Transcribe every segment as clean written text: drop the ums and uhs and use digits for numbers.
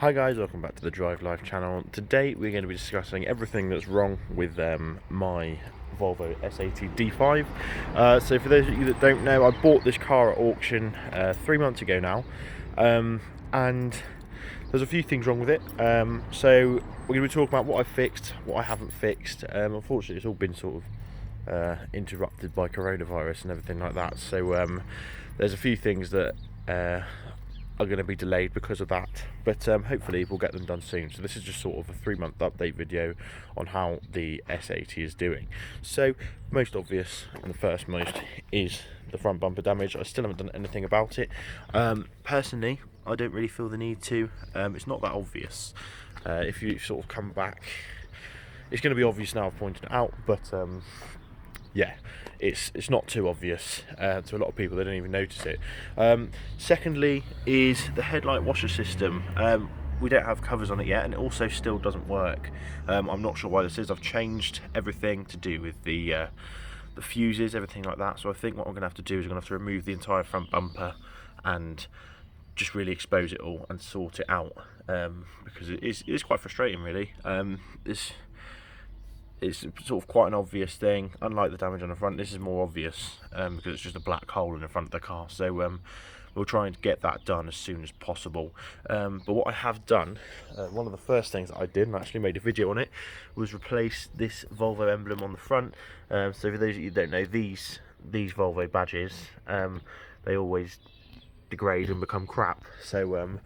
Hi guys, welcome back to the Drive Life channel. Today we're going to be discussing everything that's wrong with my Volvo S80 D5. So for those of you that don't know, I bought this car at auction 3 months ago now, and there's a few things wrong with it. So we're going to be talking about what I fixed, what I haven't fixed. Unfortunately it's all been sort of interrupted by coronavirus and everything like that, so there's a few things that are going to be delayed because of that, but hopefully we'll get them done soon. So this is just sort of a 3-month update video on how the S80 is doing. So most obvious and the first most is the front bumper damage. I still haven't done anything about it. Personally, I don't really feel the need to. It's not that obvious. If you sort of come back, it's going to be obvious now I've pointed it out, but yeah, it's not too obvious to a lot of people. They don't even notice it. Secondly is the headlight washer system. We don't have covers on it yet, and it also still doesn't work. I'm not sure why this is. I've changed everything to do with the fuses, everything like that. So I think what I'm going to have to do is I'm going to have to remove the entire front bumper and just really expose it all and sort it out, because it is quite frustrating, really. It's sort of quite an obvious thing. Unlike the damage on the front, this is more obvious because it's just a black hole in the front of the car. So we'll try and get that done as soon as possible. But what I have done, one of the first things that I did, and I actually made a video on it, was replace this Volvo emblem on the front. So for those of you who don't know, these Volvo badges, they always degrade and become crap. So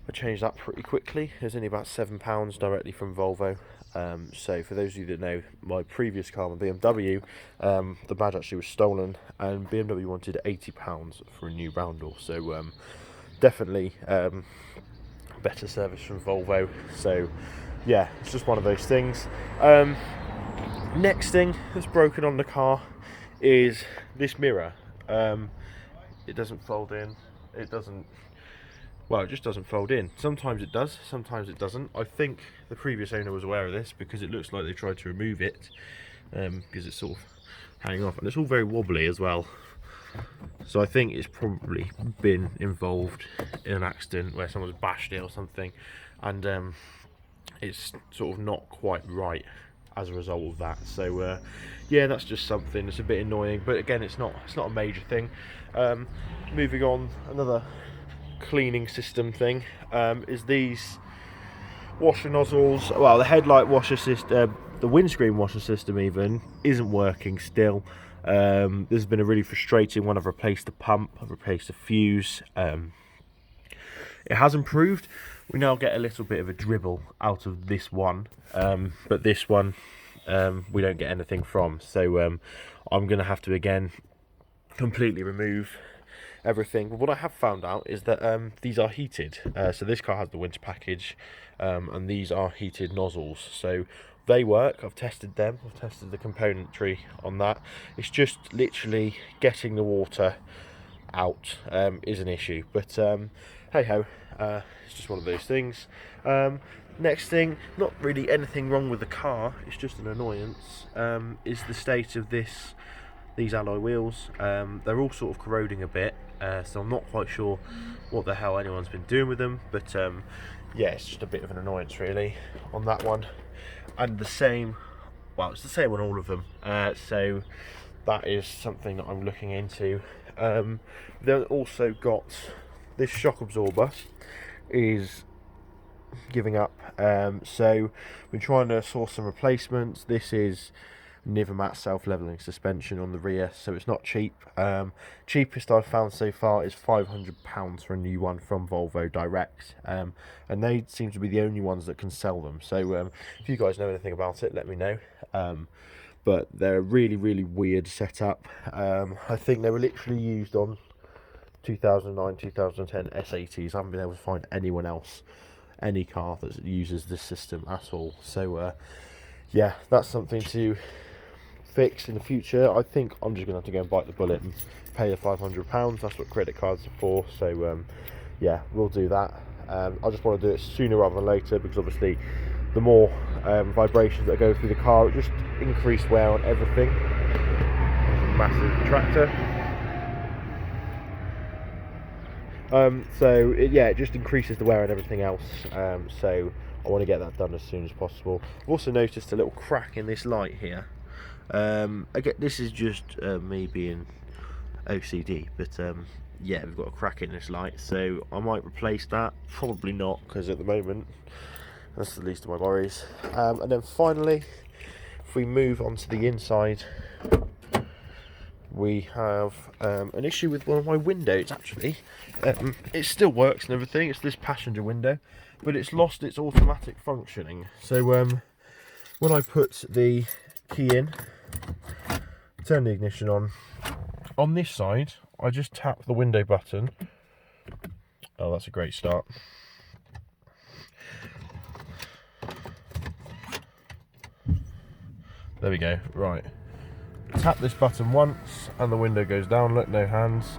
I changed that pretty quickly. It was only about £7 directly from Volvo. So for those of you that know, my previous car, my BMW, the badge actually was stolen, and BMW wanted £80 for a new roundel. So definitely better service from Volvo. So yeah, it's just one of those things. Next thing that's broken on the car is this mirror. It doesn't fold in. Well, it just doesn't fold in. Sometimes it does, sometimes it doesn't. I think the previous owner was aware of this because it looks like they tried to remove it, because it's sort of hanging off, and it's all very wobbly as well. So I think it's probably been involved in an accident where someone's bashed it or something, and it's sort of not quite right as a result of that. So yeah, that's just something that's a bit annoying, but again, it's not a major thing. Moving on, another cleaning system thing is these washer nozzles. Well, the headlight washer system, the windscreen washer system even isn't working still. This has been a really frustrating one. I've replaced the pump, I've replaced the fuse. It has improved. We now get a little bit of a dribble out of this one, but this one we don't get anything from. So I'm gonna have to again completely remove everything. But what I have found out is that these are heated. So this car has the winter package, and these are heated nozzles. So they work. I've tested them. I've tested the componentry on that. It's just literally getting the water out is an issue. But hey ho, it's just one of those things. Next thing, not really anything wrong with the car. It's just an annoyance. Is the state of these alloy wheels. They're all sort of corroding a bit, so I'm not quite sure what the hell anyone's been doing with them, but yeah, it's just a bit of an annoyance really on that one. And the same, well, it's the same on all of them, so that is something that I'm looking into. Then also got this shock absorber is giving up, so we're trying to source some replacements. This is Nivermat self-leveling suspension on the rear, so it's not cheap. Cheapest I've found so far is £500 for a new one from Volvo direct, and they seem to be the only ones that can sell them. So if you guys know anything about it, let me know. But they're a really weird setup. I think they were literally used on 2009 2010 S80s. I haven't been able to find anyone else, any car that uses this system at all. So yeah, that's something to fix in the future. I think I'm just gonna have to go and bite the bullet and pay the £500. That's what credit cards are for. So yeah, we'll do that. I just want to do it sooner rather than later, because obviously the more vibrations that go through the car, it just increase wear on everything. There's a massive tractor. Yeah, it just increases the wear and everything else. So I want to get that done as soon as possible. I've also noticed a little crack in this light here. Again, this is just me being OCD, but yeah, we've got a crack in this light, so I might replace that. Probably not, because at the moment that's the least of my worries. And then finally, if we move on to the inside, we have an issue with one of my windows. Actually, it still works and everything. It's this passenger window, but it's lost its automatic functioning. So when I put the key in, turn the ignition on this side, I just tap the window button. Oh, that's a great start. There we go. Right. Tap this button once and the window goes down. Look, no hands.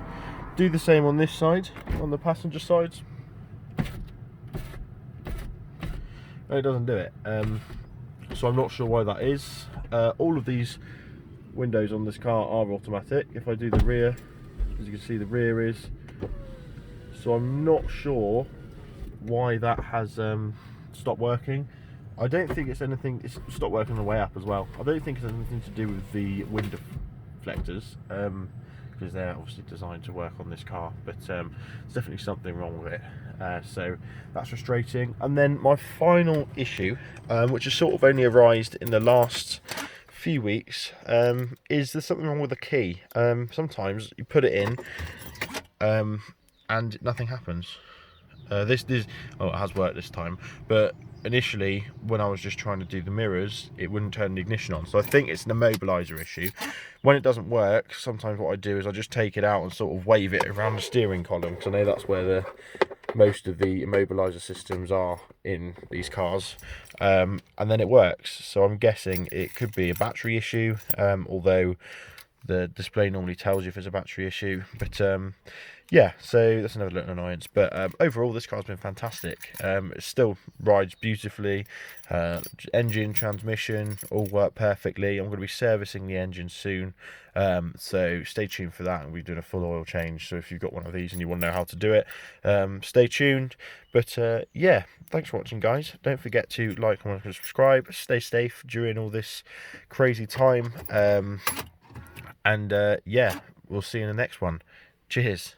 Do the same on this side, on the passenger side. And it doesn't do it. So I'm not sure why that is. All of these windows on this car are automatic. If I do the rear, as you can see, the rear is. So I'm not sure why that has stopped working. I don't think it's anything. It's stopped working on the way up as well. I don't think it's anything to do with the window deflectors, because they're obviously designed to work on this car. But there's definitely something wrong with it. So that's frustrating. And then my final issue, which has sort of only arisen in the last few weeks, is there's something wrong with the key. Sometimes you put it in, and nothing happens. This it has worked this time, but initially when I was just trying to do the mirrors, it wouldn't turn the ignition on. So I think it's an immobilizer issue. When it doesn't work, sometimes what I do is I just take it out and sort of wave it around the steering column, because I know that's where most of the immobilizer systems are in these cars, and then it works. So I'm guessing it could be a battery issue, although the display normally tells you if it's a battery issue. But yeah, so that's another little annoyance. But overall, this car's been fantastic. It still rides beautifully. Engine, transmission, all work perfectly. I'm going to be servicing the engine soon, so stay tuned for that. And we're doing a full oil change. So if you've got one of these and you want to know how to do it, stay tuned. But yeah, thanks for watching, guys. Don't forget to like, comment, and subscribe. Stay safe during all this crazy time. And yeah, we'll see you in the next one. Cheers.